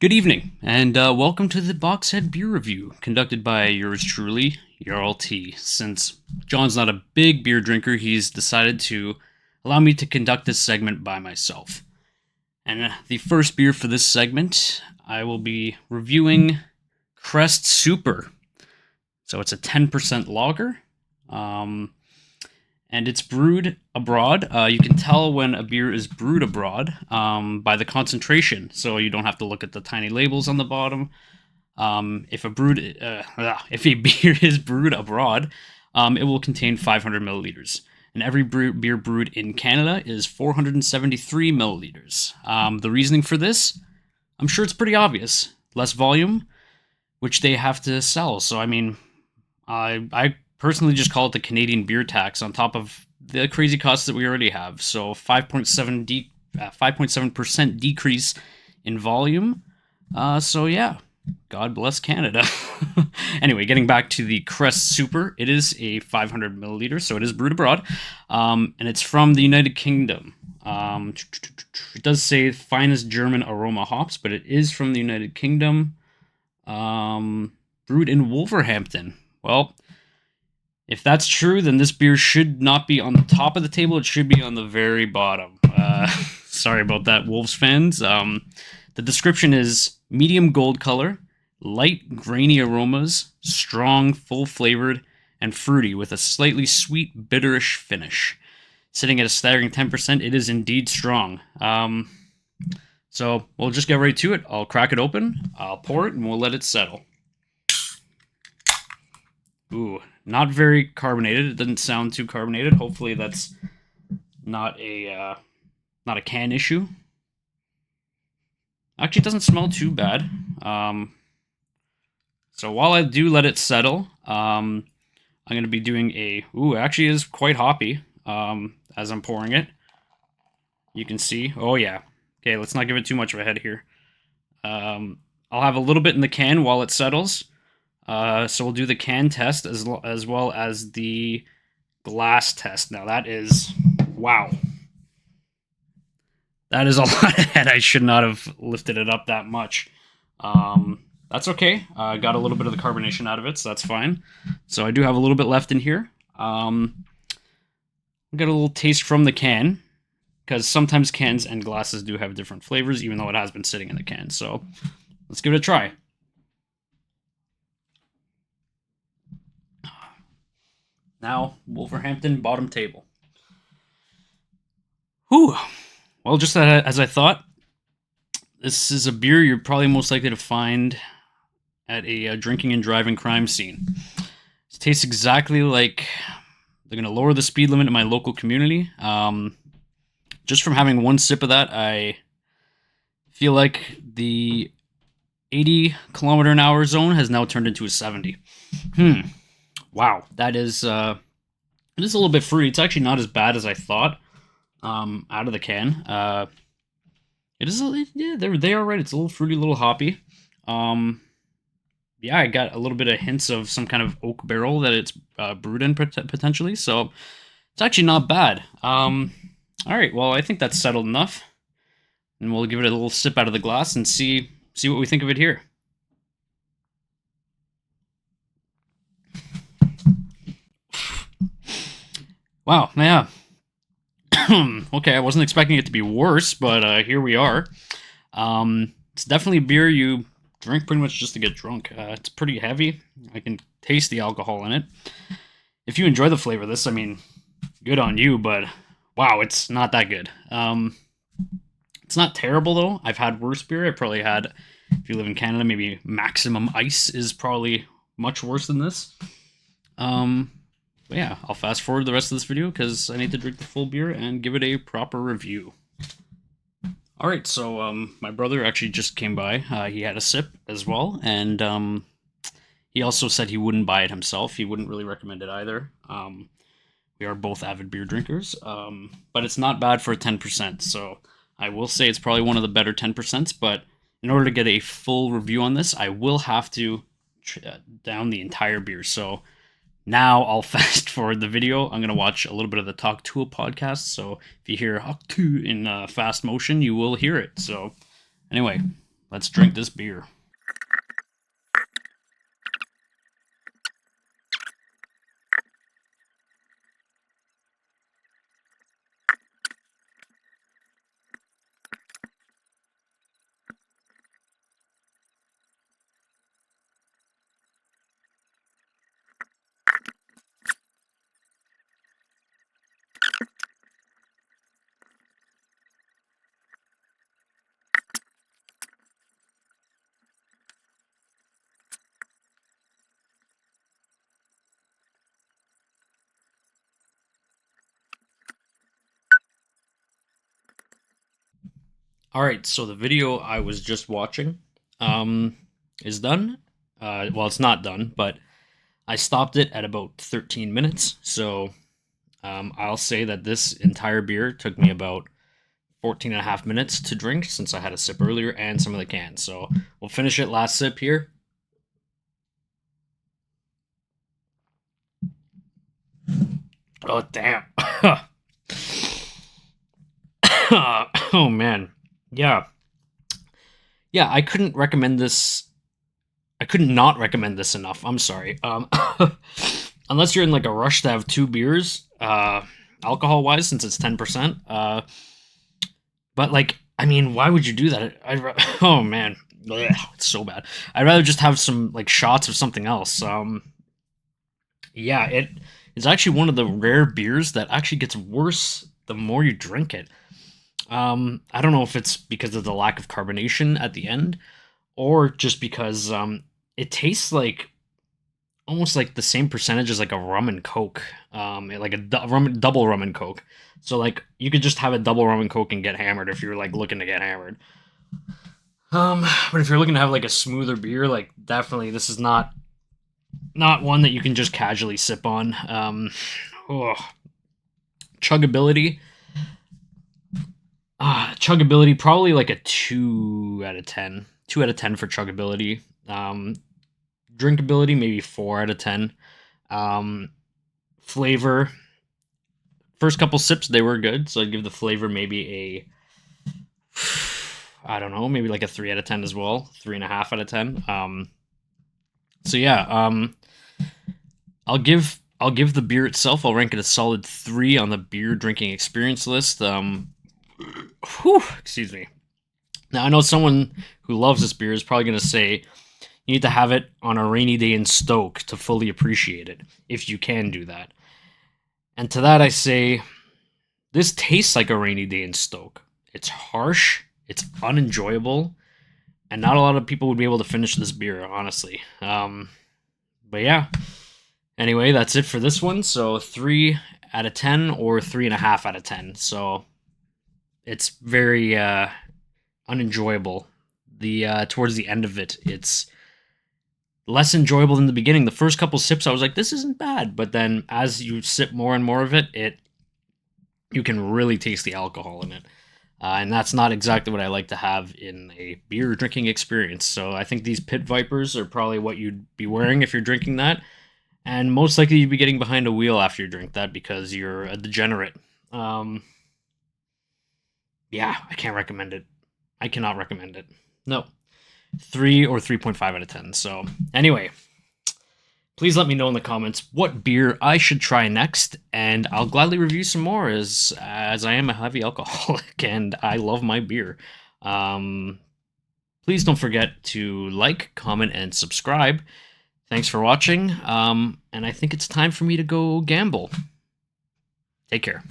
Good evening, and welcome to the Boxhead Beer Review, conducted by yours truly, Jarl T. Since John's not a big beer drinker, he's decided to allow me to conduct this segment by myself. And the first beer for this segment, I will be reviewing Crest Super. So it's a 10% lager. And it's brewed abroad. You can tell when a beer is brewed abroad by the concentration, so you don't have to look at the tiny labels on the bottom. If a beer is brewed abroad, it will contain 500 milliliters, and every beer brewed in Canada is 473 milliliters. The reasoning for this, I'm sure it's pretty obvious: less volume, which they have to sell. So I mean, I personally just call it the Canadian beer tax on top of the crazy costs that we already have. So 5.7% decrease in volume. So yeah, God bless Canada. Anyway, getting back to the Crest Super, it is a 500 milliliter, so it is brewed abroad, and it's from the United Kingdom. It does say finest German aroma hops, but it is from the United Kingdom. Brewed in Wolverhampton. Well, if that's true, then this beer should not be on the top of the table. It should be on the very bottom. Sorry about that, Wolves fans. The description is medium gold color, light grainy aromas, strong, full-flavored, and fruity with a slightly sweet, bitterish finish. Sitting at a staggering 10%, it is indeed strong. So we'll just get right to it. I'll crack it open, I'll pour it, and we'll let it settle. Ooh, not very carbonated. It doesn't sound too carbonated. Hopefully that's not a can issue. Actually, it doesn't smell too bad. So while I do let it settle, I'm going to be doing it actually is quite hoppy as I'm pouring it. You can see. Oh, yeah. Okay, let's not give it too much of a head here. I'll have a little bit in the can while it settles. So we'll do the can test as well as the glass test. Now that is, wow. That is a lot of head. I should not have lifted it up that much. That's okay. I got a little bit of the carbonation out of it, so that's fine. So I do have a little bit left in here. Got a little taste from the can, because sometimes cans and glasses do have different flavors, even though it has been sitting in the can. So let's give it a try. Now, Wolverhampton, bottom table. Whew. Well, just as I thought, this is a beer you're probably most likely to find at a drinking and driving crime scene. It tastes exactly like they're going to lower the speed limit in my local community. Just from having one sip of that, I feel like the 80-kilometer-an-hour zone has now turned into a 70. Wow, that is it is a little bit fruity. It's actually not as bad as I thought out of the can. It is, yeah, they are right. It's a little fruity, a little hoppy. Yeah, I got a little bit of hints of some kind of oak barrel that it's brewed in potentially. So it's actually not bad. All right, well, I think that's settled enough, and we'll give it a little sip out of the glass and see what we think of it here. Wow, yeah. Okay, I wasn't expecting it to be worse, but here we are. It's definitely a beer you drink pretty much just to get drunk. It's pretty heavy. I can taste the alcohol in it. If you enjoy the flavor of this, I mean, good on you, but wow, it's not that good. It's not terrible, though. I've had worse beer. I've probably had, if you live in Canada, maybe Maximum Ice is probably much worse than this. But yeah, I'll fast forward the rest of this video because I need to drink the full beer and give it a proper review. Alright, so my brother actually just came by. He had a sip as well, and he also said he wouldn't buy it himself. He wouldn't really recommend it either. We are both avid beer drinkers, but it's not bad for a 10%, so I will say it's probably one of the better 10%, but in order to get a full review on this, I will have to down the entire beer, so now I'll fast forward the video. I'm going to watch a little bit of the Talk Tool podcast, so if you hear Talk 2 in fast motion, you will hear it. So anyway, let's drink this beer. All right, so the video I was just watching is done. Well, it's not done, but I stopped it at about 13 minutes. So I'll say that this entire beer took me about 14 and a half minutes to drink since I had a sip earlier and some of the cans. So we'll finish it last sip here. Oh, damn. Oh, man. Yeah. Yeah, I couldn't recommend this. I could not recommend this enough. I'm sorry. Unless you're in like a rush to have 2 beers, alcohol wise, since it's 10%. But like, I mean, why would you do that? Oh man, ugh, it's so bad. I'd rather just have some like shots of something else. Yeah, it is actually one of the rare beers that actually gets worse the more you drink it. I don't know if it's because of the lack of carbonation at the end, or just because it tastes like almost like the same percentage as like a rum and coke, like a double rum and coke. So like you could just have a double rum and coke and get hammered if you're like looking to get hammered. But if you're looking to have like a smoother beer, like definitely this is not one that you can just casually sip on. Oh, chuggability. Chuggability probably like a 2 out of 10. 2 out of 10 for chuggability. Drinkability maybe 4 out of 10. Flavor. First couple sips they were good, so I'd give the flavor maybe I don't know, maybe like a 3 out of 10 as well. 3.5 out of 10. So yeah, I'll give the beer itself. I'll rank it a solid 3 on the beer drinking experience list. Excuse me. Now I know someone who loves this beer is probably going to say you need to have it on a rainy day in Stoke to fully appreciate it, if you can do that. And to that I say, this tastes like a rainy day in Stoke. It's harsh, it's unenjoyable, and not a lot of people would be able to finish this beer, honestly. But yeah. Anyway, that's it for this one. So 3 out of 10 or 3.5 out of 10. So it's very unenjoyable. Towards the end of it, it's less enjoyable than the beginning. The first couple sips, I was like, this isn't bad. But then as you sip more and more of it, you can really taste the alcohol in it. And that's not exactly what I like to have in a beer drinking experience. So I think these Pit Vipers are probably what you'd be wearing if you're drinking that. And most likely you'd be getting behind a wheel after you drink that because you're a degenerate. Yeah, I can't recommend it. I cannot recommend it. No. 3 or 3.5 out of 10. So anyway, please let me know in the comments what beer I should try next, and I'll gladly review some more as I am a heavy alcoholic and I love my beer. Please don't forget to like, comment, and subscribe. Thanks for watching, and I think it's time for me to go gamble. Take care.